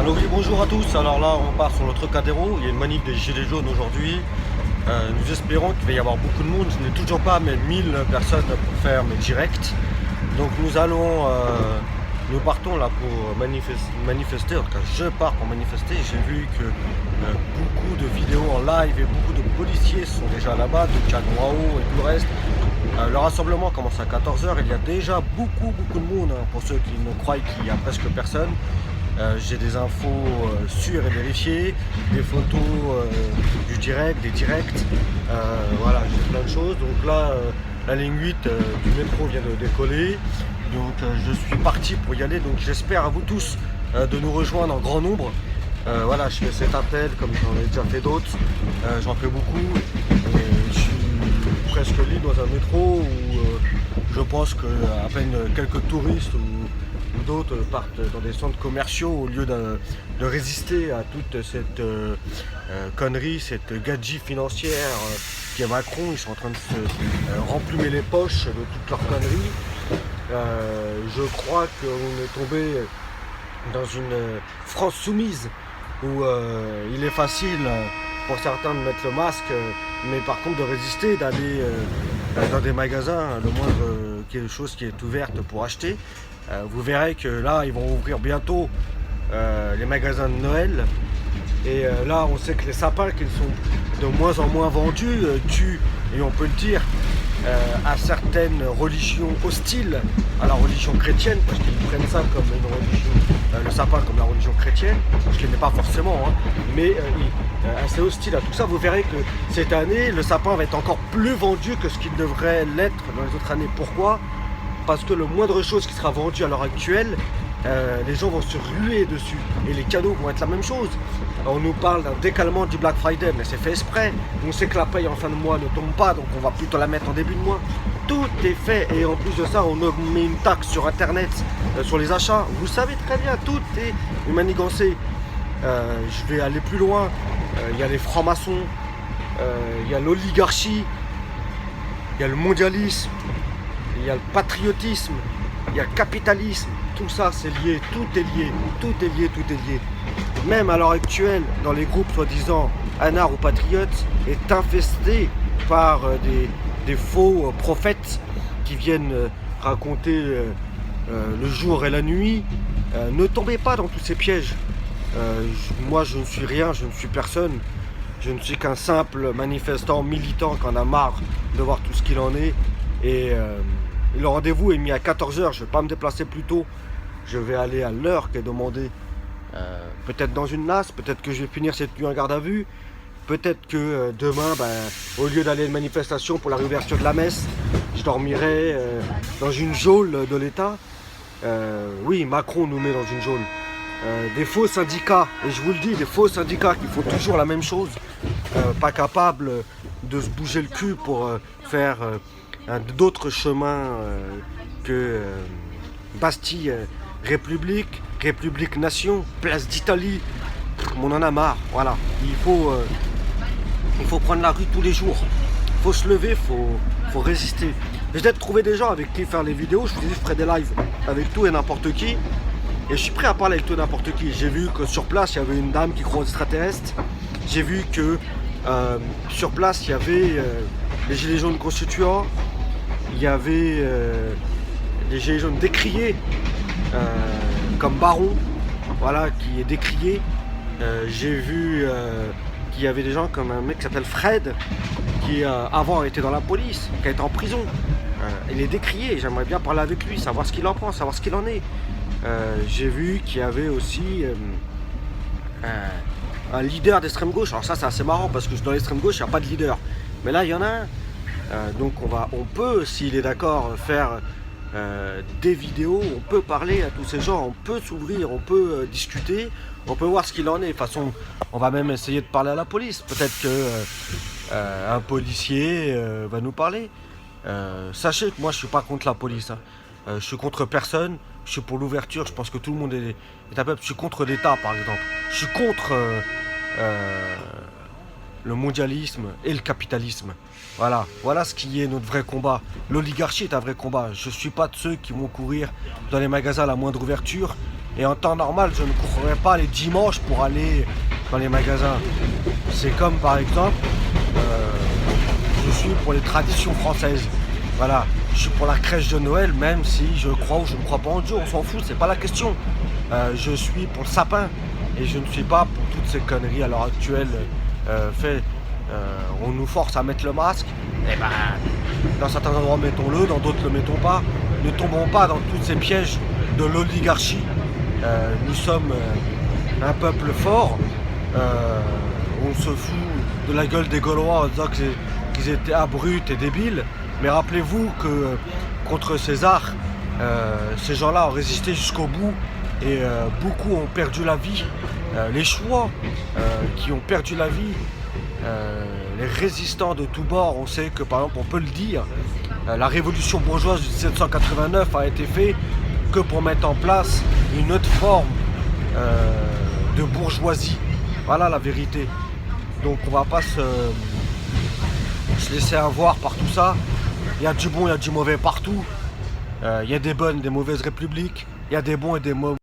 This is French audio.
Alors oui, bonjour à tous. Alors là, on part sur le Trocadéro. Il y a une manif des Gilets jaunes aujourd'hui. Nous espérons qu'il va y avoir beaucoup de monde. Je n'ai toujours pas mes 1000 personnes pour faire mes directs. Donc nous partons là pour manifester. En tout cas, je pars pour manifester. J'ai vu que beaucoup de vidéos en live et beaucoup de policiers sont déjà là-bas, de Cadouao et tout le reste. Le rassemblement commence à 14 h. Il y a déjà beaucoup de monde, hein, pour ceux qui ne croient qu'il y a presque personne. J'ai des infos sûres et vérifiées, des photos du direct, des directs, voilà, j'ai plein de choses. Donc là, la ligne 8 du métro vient de décoller, donc je suis parti pour y aller. Donc j'espère à vous tous de nous rejoindre en grand nombre. Voilà, je fais cet appel comme j'en ai déjà fait d'autres, j'en fais beaucoup. Et je suis presque libre dans un métro où je pense qu'à peine quelques touristes ou d'autres partent dans des centres commerciaux au lieu de résister à toute cette connerie, cette gadget financière qui est Macron. Ils sont en train de se remplumer les poches de toutes leurs conneries. Je crois qu'on est tombé dans une France soumise où il est facile pour certains de mettre le masque, mais par contre de résister, d'aller dans des magasins, le moindre quelque chose qui est ouverte pour acheter. Vous verrez que là, ils vont ouvrir bientôt les magasins de Noël. Et là, on sait que les sapins qui sont de moins en moins vendus tuent, et on peut le dire, à certaines religions hostiles à la religion chrétienne, parce qu'ils prennent ça comme une religion, le sapin comme la religion chrétienne, ce qui n'est pas forcément, hein, mais assez hostile à tout ça. Vous verrez que cette année, le sapin va être encore plus vendu que ce qu'il devrait l'être dans les autres années. Pourquoi ? Parce que le moindre chose qui sera vendue à l'heure actuelle, les gens vont se ruer dessus. Et les cadeaux vont être la même chose. On nous parle d'un décalement du Black Friday, mais c'est fait exprès. On sait que la paye en fin de mois ne tombe pas, donc on va plutôt la mettre en début de mois. Tout est fait, et en plus de ça, on met une taxe sur Internet, sur les achats. Vous savez très bien, tout est manigancé. Je vais aller plus loin. Il y a les francs-maçons, il y a l'oligarchie, il y a le mondialisme, il y a le patriotisme, il y a le capitalisme, tout ça c'est lié, tout est lié, tout est lié, tout est lié. Même à l'heure actuelle, dans les groupes soi-disant anards ou patriotes, est infesté par des faux prophètes qui viennent raconter le jour et la nuit. Ne tombez pas dans tous ces pièges. Moi je ne suis rien, je ne suis personne. Je ne suis qu'un simple manifestant, militant qui en a marre de voir tout ce qu'il en est. Et le rendez-vous est mis à 14 h, je ne vais pas me déplacer plus tôt. Je vais aller à l'heure qui est demandée. Peut-être dans une nasse, peut-être que je vais finir cette nuit en garde à vue. Peut-être que demain, au lieu d'aller à une manifestation pour la réouverture de la messe, je dormirai dans une geôle de l'État. Oui, Macron nous met dans une geôle. Des faux syndicats, et je vous le dis, des faux syndicats qui font toujours la même chose, pas capables de se bouger le cul pour faire d'autres chemins que Bastille, République, République Nation, Place d'Italie. On en a marre, voilà. Il faut prendre la rue tous les jours. Il faut se lever, il faut résister. J'ai peut-être trouvé des gens avec qui faire les vidéos. Je vous dis, je ferai des lives avec tout et n'importe qui. Et je suis prêt à parler avec tout et n'importe qui. J'ai vu que sur place, il y avait une dame qui croit aux extraterrestres. J'ai vu que sur place, il y avait les gilets jaunes constituants. Il y avait des gilets jaunes décriés, comme Baron, voilà, qui est décrié. J'ai vu qu'il y avait des gens comme un mec qui s'appelle Fred, qui avant était dans la police, qui a été en prison. Il est décrié, j'aimerais bien parler avec lui, savoir ce qu'il en pense, savoir ce qu'il en est. J'ai vu qu'il y avait aussi un leader d'extrême gauche. Alors ça c'est assez marrant parce que dans l'extrême gauche il n'y a pas de leader. Mais là il y en a un. Donc on peut, s'il est d'accord, faire des vidéos, on peut parler à tous ces gens, on peut s'ouvrir, on peut discuter, on peut voir ce qu'il en est. De toute façon, on va même essayer de parler à la police. Peut-être que un policier va nous parler. Sachez que moi je suis pas contre la police, hein. Je suis contre personne, je suis pour l'ouverture, je pense que tout le monde est à peu. Je suis contre l'État par exemple, je suis contre le mondialisme et le capitalisme. Voilà ce qui est notre vrai combat. L'oligarchie est un vrai combat. Je ne suis pas de ceux qui vont courir dans les magasins à la moindre ouverture Et en temps normal, je ne courrais pas les dimanches pour aller dans les magasins. C'est comme par exemple, je suis pour les traditions françaises. Voilà, je suis pour la crèche de Noël, même si je crois ou je ne crois pas en Dieu, on s'en fout, c'est pas la question. Je suis pour le sapin et je ne suis pas pour toutes ces conneries à l'heure actuelle faites. On nous force à mettre le masque, et ben dans certains endroits mettons-le, dans d'autres le mettons pas. Ne tombons pas dans tous ces pièges de l'oligarchie. Nous sommes un peuple fort. On se fout de la gueule des Gaulois en disant qu'ils étaient abrupts et débiles. Mais rappelez-vous que contre César, ces gens-là ont résisté jusqu'au bout et beaucoup ont perdu la vie. Les Chouans qui ont perdu la vie, les résistants de tous bords, on sait que par exemple, on peut le dire, la révolution bourgeoise de 1789 a été faite que pour mettre en place une autre forme de bourgeoisie. Voilà la vérité. Donc on va pas se laisser avoir par tout ça. Il y a du bon, il y a du mauvais partout. Il y a des bonnes, des mauvaises républiques. Il y a des bons et des mauvais.